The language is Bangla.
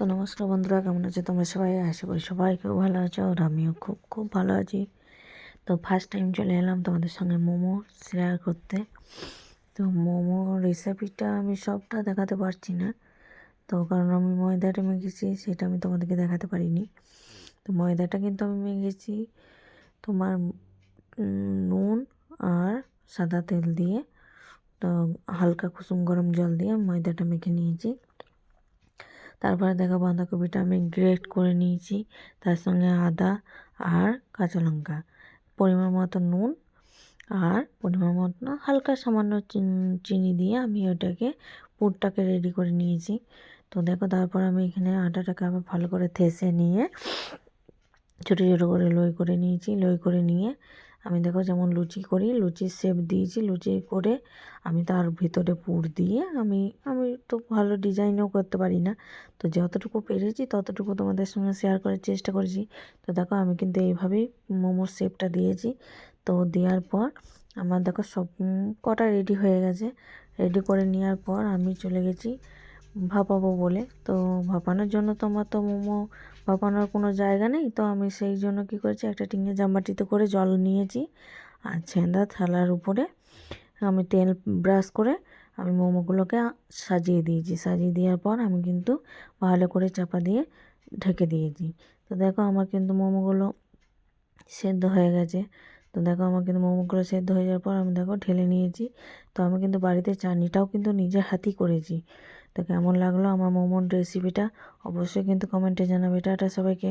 তো নমস্কার বন্ধুরা, কেমন আছো তোমরা সবাই? আশা করি সবাই খুব ভালো আছো, আর আমিও খুব খুব ভালো আছি। তো ফার্স্ট টাইম চলে এলাম তোমাদের সঙ্গে মোমো শেয়ার করতে। তো মোমো রেসিপিটা আমি সবটা দেখাতে পারছি না, তো কারণ আমি ময়দাটা মেখেছি সেটা আমি তোমাদেরকে দেখাতে পারিনি। তো ময়দাটা কিন্তু আমি মেখেছি তোমার নুন আর সাদা তেল দিয়ে, তো হালকা কুসুম গরম জল দিয়ে ময়দাটা মেখে নিয়েছি। তারপরে দেখো বাঁধাকপিটা আমি গ্রেট করে নিয়েছি, তার সঙ্গে আদা আর কাঁচা লঙ্কা, পরিমাণ মতো নুন আর পরিমাণ মতো হালকা সামান্য চিনি দিয়ে আমি ওটাকে পুরটাকে রেডি করে নিয়েছি। তো দেখো তারপর আমি এখানে আটাটাকে আবার ভালো করে থেসে নিয়ে ছোটো ছোটো করে লই করে নিয়েছি। লই করে নিয়ে আমি দেখো যেমন লুচি করি, লুচির শেপ দিয়েছি। লুচি করে আমি তার ভিতরে পুর দিয়ে আমি আমি তো ভালো ডিজাইনও করতে পারি না, তো যতটুকু পেরেছি ততটুকু তোমাদের সঙ্গে শেয়ার করার চেষ্টা করেছি। তো দেখো আমি কিন্তু এইভাবেই মোমোর শেপটা দিয়েছি। তো দেওয়ার পর আমার দেখো সব কটা রেডি হয়ে গেছে। রেডি করে নেওয়ার পর আমি চলে গেছি ভাপাবো বলে। তো ভাপানোর জন্য তো আমার তো মোমো ভাপানোর কোনো জায়গা নেই, তো আমি সেই জন্য কী করেছি, একটা টিনের জামবাটিতে করে জল নিয়েছি আর ছেঁদা থালার উপরে আমি তেল ব্রাশ করে আমি মোমোগুলোকে সাজিয়ে দিয়েছি। সাজিয়ে দেওয়ার পর আমি কিন্তু ভালো করে চাপা দিয়ে ঢেকে দিয়েছি। তো দেখো আমার কিন্তু মোমোগুলো সেদ্ধ হয়ে গেছে। তো দেখো আমার কিন্তু মোমোগুলো সেদ্ধ হয়ে যাওয়ার পর আমি দেখো ঢেলে নিয়েছি। তো আমি কিন্তু বাড়িতে চাটনিটাও কিন্তু নিজের হাতেই করেছি। তো কেমন লাগলো আমার মোমোর রেসিপিটা অবশ্যই কিন্তু কমেন্টে জানাবে। টাটা সবাইকে।